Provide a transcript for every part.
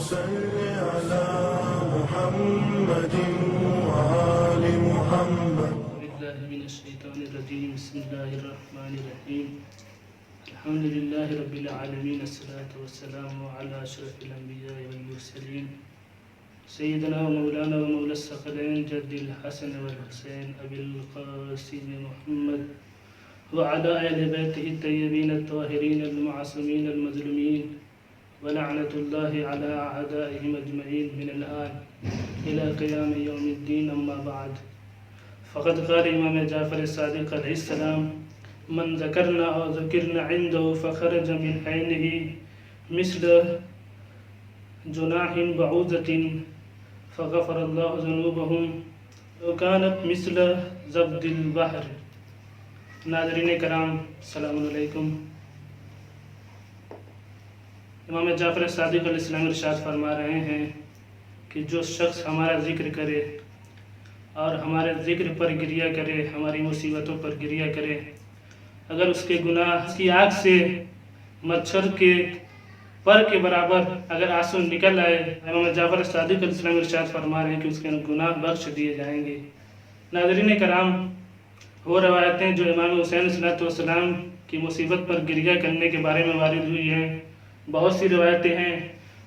صل على محمد وآل محمد. بالله من الشيطان الرجيم. بسم الله الرحمن الرحيم. الحمد لله رب العالمين. الصلاة والسلام على أشرف الأنبياء والمرسلين سيدنا ومولانا ومولى الثقلين جد الحسن والحسين أبي القاسم محمد وعلى أهل بيته الطيبين الطاهرين المعصومين المظلومين ولعنة الله على أعدائهم أجمعين من الآن إلى قيام يوم الدين. أما بعد، فقد قال امام جعفر الصادق علیہ السلام: من ذکرنا او ذکرنا عنده فخرج من عینه مثل جناح بعوضة فغفر الله ذنوبهم وكانت مثل زبد البحر. ناظرین کرام، السلام علیکم. امام جعفر صادق علیہ السلام ارشاد فرما رہے ہیں کہ جو شخص ہمارا ذکر کرے اور ہمارے ذکر پر گریہ کرے، ہماری مصیبتوں پر گریہ کرے، اگر اس کے گناہ کی آنکھ سے مچھر کے پر کے برابر اگر آنسو نکل آئے، امام جعفر صادق علیہ السلام ارشاد فرما رہے ہیں کہ اس کے گناہ بخش دیے جائیں گے. ناظرین کرام، وہ روایتیں جو امام حسین علیہ السلام کی مصیبت پر گریہ کرنے کے بارے میں وارد ہوئی ہیں، بہت سی روایتیں ہیں،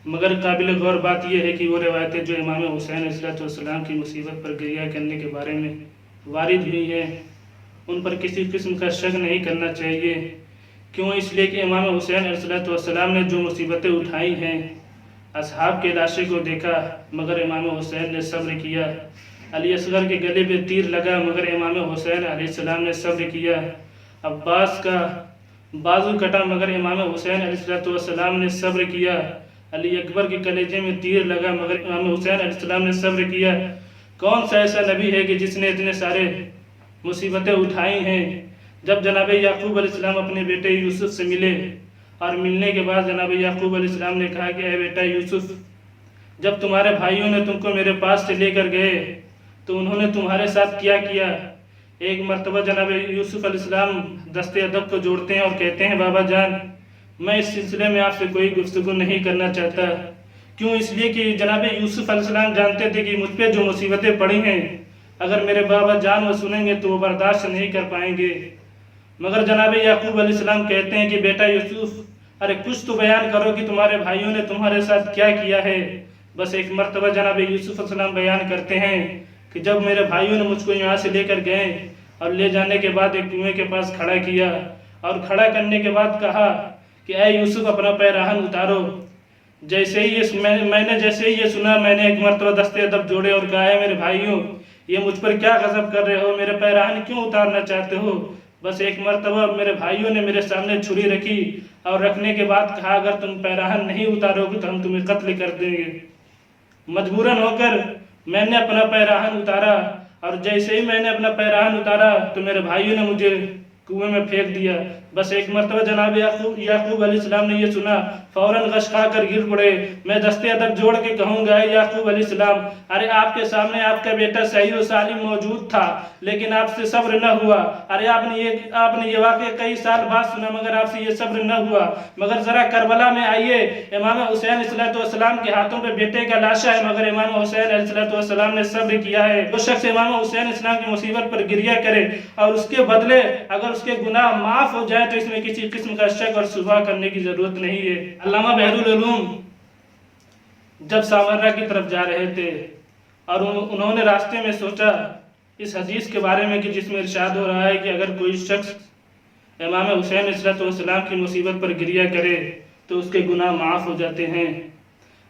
مگر قابل غور بات یہ ہے کہ وہ روایتیں جو امام حسین علیہ السلام کی مصیبت پر گریہ کرنے کے بارے میں وارد ہوئی ہیں، ان پر کسی قسم کا شک نہیں کرنا چاہیے. کیوں؟ اس لیے کہ امام حسین علیہ السلام نے جو مصیبتیں اٹھائی ہیں، اصحاب کے لاشے کو دیکھا مگر امام حسین نے صبر کیا، علی اصغر کے گلے پہ تیر لگا مگر امام حسین علیہ السلام نے صبر کیا، عباس کا بازو کٹا مگر امام حسین علیہ السلام نے صبر کیا، علی اکبر کے کلیجے میں تیر لگا مگر امام حسین علیہ السلام نے صبر کیا. کون سا ایسا نبی ہے کہ جس نے اتنے سارے مصیبتیں اٹھائی ہیں؟ جب جناب یعقوب علیہ السلام اپنے بیٹے یوسف سے ملے اور ملنے کے بعد جناب یعقوب علیہ السلام نے کہا کہ اے بیٹا یوسف، جب تمہارے بھائیوں نے تم کو میرے پاس سے لے کر گئے تو انہوں نے تمہارے ساتھ کیا کیا؟ ایک مرتبہ جناب یوسف علیہ السلام دست ادب کو جوڑتے ہیں اور کہتے ہیں: بابا جان، میں اس سلسلے میں آپ سے کوئی گفتگو نہیں کرنا چاہتا. کیوں؟ اس لیے کہ جناب یوسف علیہ السلام جانتے تھے کہ مجھ پہ جو مصیبتیں پڑی ہیں اگر میرے بابا جان وہ سنیں گے تو وہ برداشت نہیں کر پائیں گے. مگر جناب یعقوب علیہ السلام کہتے ہیں کہ بیٹا یوسف، ارے کچھ تو بیان کرو کہ تمہارے بھائیوں نے تمہارے ساتھ کیا کیا ہے. بس ایک مرتبہ جناب یوسف علیہ السلام بیان کرتے ہیں کہ جب میرے بھائیوں نے مجھ کو یہاں سے لے کر گئے اور لے جانے کے بعد ایک کنویں کے پاس کھڑا کیا اور کھڑا کرنے کے بعد کہا کہ اے یوسف اپنا پیراہن اتارو. جیسے ہی میں نے یہ سنا، میں نے ایک مرتبہ دست ادب جوڑے اور کہا: ہے میرے بھائیوں، یہ مجھ پر کیا غضب کر رہے ہو؟ میرے پیراہن کیوں اتارنا چاہتے ہو؟ بس ایک مرتبہ میرے بھائیوں نے میرے سامنے چھری رکھی اور رکھنے کے بعد کہا: اگر تم پیراہن نہیں اتارو گے تو ہم تمہیں قتل کر دیں گے. مجبوراً ہو کر میں نے اپنا پیراہن اتارا اور جیسے ہی میں نے اپنا پیراہن اتارا تو میرے بھائیوں نے مجھے کنویں میں پھینک دیا. بس ایک مرتبہ جناب یعقوب علیہ السلام نے یہ سنا، فوراً غش کھا کر گر پڑے. میں دست ادب جوڑ کے کہوں گا: اے یعقوب علیہ السلام، ارے آپ کے سامنے آپ کا بیٹا صحیح و سالم موجود تھا لیکن آپ سے صبر نہ ہوا. ارے آپ نے یہ واقعہ کئی سال بعد سنا مگر آپ سے یہ صبر نہ ہوا. مگر ذرا کربلا میں آئیے، امام حسین علیہ السلام کے ہاتھوں پہ بیٹے کا لاشا ہے مگر امام حسین علیہ السلام نے صبر کیا ہے. وہ شخص امام حسین علیہ السلام کی مصیبت پر گریہ کرے اور اس کے بدلے اگر اس کے گناہ معاف ہو جائے تو اس میں کسی قسم کا شک اور شبہ کرنے کی ضرورت نہیں ہے. علامہ بحر العلوم جب سامرہ کی طرف جا رہے تھے اور انہوں نے راستے میں سوچا اس حدیث کے بارے میں کہ جس میں ارشاد ہو رہا ہے کہ اگر کوئی شخص امام حسین علیہ السلام کی مصیبت پر گریہ کرے تو اس کے گناہ معاف ہو جاتے ہیں.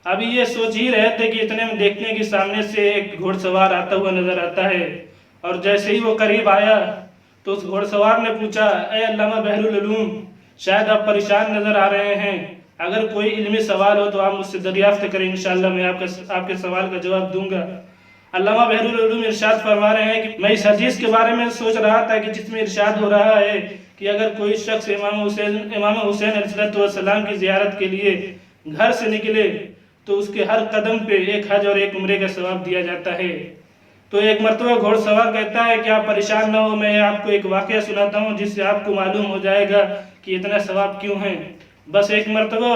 ابھی یہ سوچ ہی رہے تھے کہ اتنے میں دیکھنے کی سامنے سے ایک گھوڑ سوار آتا ہوا نظر آتا ہے اور جیسے ہی وہ قریب آیا تو اس گھوڑ سوار نے پوچھا: اے علامہ بحر العلوم، شاید آپ پریشان نظر آ رہے ہیں، اگر کوئی علمی سوال ہو تو آپ مجھ سے دریافت کریں، انشاءاللہ میں آپ کے سوال کا جواب دوں گا. علامہ بحر العلوم ارشاد فرما رہے ہیں کہ میں اس حدیث کے بارے میں سوچ رہا تھا کہ جس میں ارشاد ہو رہا ہے کہ اگر کوئی شخص امام حسین علیہ السلام کی زیارت کے لیے گھر سے نکلے تو اس کے ہر قدم پہ ایک حج اور ایک عمرے کا ثواب دیا جاتا ہے. تو ایک مرتبہ گھوڑ سوار کہتا ہے کہ آپ پریشان نہ ہو، میں آپ کو ایک واقعہ سناتا ہوں جس سے آپ کو معلوم ہو جائے گا کہ اتنا ثواب کیوں ہے. بس ایک مرتبہ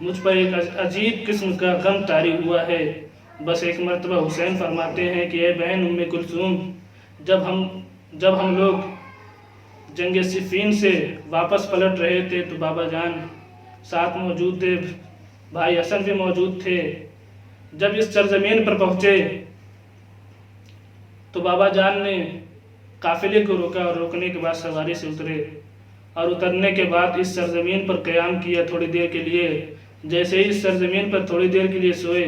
مجھ پر ایک عجیب قسم کا غم طاری ہوا ہے۔ بس ایک مرتبہ حسین فرماتے ہیں کہ اے بہن ام کلثوم، جب ہم لوگ جنگ صفین سے واپس پلٹ رہے تھے تو بابا جان ساتھ موجود تھے، بھائی حسن بھی موجود تھے۔ جب اس سرزمین پر پہنچے تو بابا جان نے قافلے کو روکا اور روکنے کے بعد سواری سے اترے اور اترنے کے بعد اس سرزمین پر قیام کیا تھوڑی دیر کے لیے۔ جیسے ہی اس سرزمین پر تھوڑی دیر کے لیے سوئے،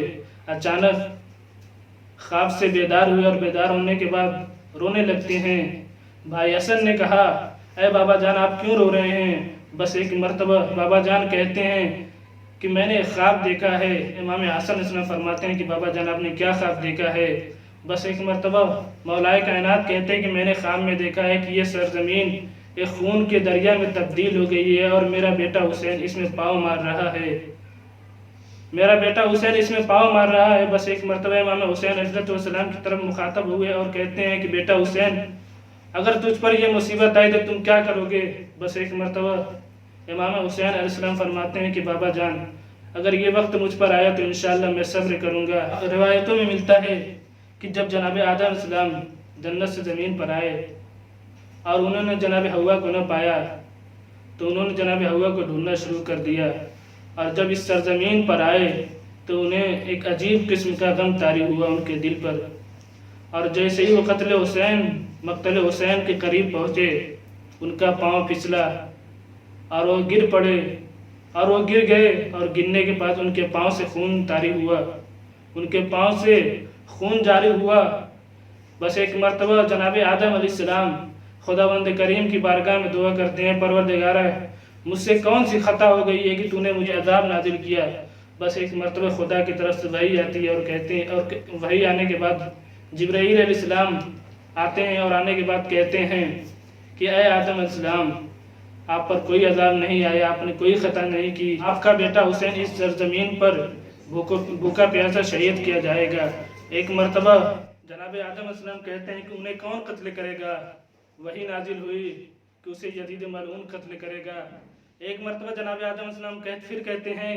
اچانک خواب سے بیدار ہوئے اور بیدار ہونے کے بعد رونے لگتے ہیں۔ بھائی حسن نے کہا اے بابا جان آپ کیوں رو رہے ہیں؟ بس ایک مرتبہ بابا جان کہتے ہیں کہ میں نے خواب دیکھا ہے۔ امام حسن اسلام فرماتے ہیں کہ بابا جان آپ نے کیا خواب دیکھا ہے؟ بس ایک مرتبہ مولا کائنات کہتے ہیں کہ میں نے خواب میں دیکھا ہے کہ یہ سرزمین ایک خون کے دریا میں تبدیل ہو گئی ہے اور میرا بیٹا حسین اس میں پاؤں مار رہا ہے، میرا بیٹا حسین اس میں پاؤں مار رہا ہے۔ بس ایک مرتبہ امام حسین علیہ السلام کی طرف مخاطب ہوئے اور کہتے ہیں کہ بیٹا حسین اگر تجھ پر یہ مصیبت آئی تو تم کیا کرو گے؟ بس ایک مرتبہ امام حسین علیہ السلام فرماتے ہیں کہ بابا جان اگر یہ وقت مجھ پر آیا تو انشاءاللہ میں صبر کروں گا۔ روایتوں میں ملتا ہے کہ جب جناب آدم علیہ السلام جنت سے زمین پر آئے اور انہوں نے جناب حوا کو نہ پایا تو انہوں نے جناب حوا کو ڈھونڈنا شروع کر دیا، اور جب اس سرزمین پر آئے تو انہیں ایک عجیب قسم کا غم طاری ہوا ان کے دل پر، اور جیسے ہی وہ مقتل حسین کے قریب پہنچے ان کا پاؤں پھسلا اور وہ گر پڑے اور وہ گر گئے، اور گرنے کے بعد ان کے پاؤں سے خون طاری ہوا، ان کے پاؤں سے خون جاری ہوا۔ بس ایک مرتبہ جناب آدم علیہ السلام خداوند کریم کی بارگاہ میں دعا کرتے ہیں پروردگارہ مجھ سے کون سی خطا ہو گئی ہے کہ تو نے مجھے عذاب نازل کیا؟ بس ایک مرتبہ خدا کی طرف سے وحی آتی ہے اور کہتے ہیں، اور وحی آنے کے بعد جبرائیل علیہ السلام آتے ہیں اور آنے کے بعد کہتے ہیں کہ اے آدم علیہ السلام آپ پر کوئی عذاب نہیں آیا، آپ نے کوئی خطا نہیں کی، آپ کا بیٹا حسین اس سرزمین پر بھوکا پیاسا شہید کیا جائے گا۔ ایک مرتبہ جناب آدم علیہ السلام کہتے ہیں کہ انہیں کون قتل کرے گا؟ وحی نازل ہوئی کہ اسے یزید ملعون قتل کرے گا۔ ایک مرتبہ جناب آدم علیہ السلام پھر کہتے ہیں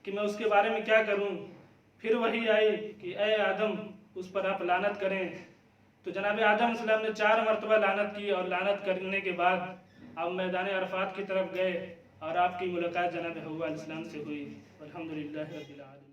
کہ میں اس کے بارے میں کیا کروں؟ پھر وحی آئی کہ اے آدم اس پر آپ لعنت کریں، تو جناب آدم علیہ السلام نے 4 مرتبہ لعنت کی، اور لعنت کرنے کے بعد آپ میدان عرفات کی طرف گئے اور آپ کی ملاقات جناب حوا علیہ السلام سے ہوئی۔ الحمدللہ رب العالمین۔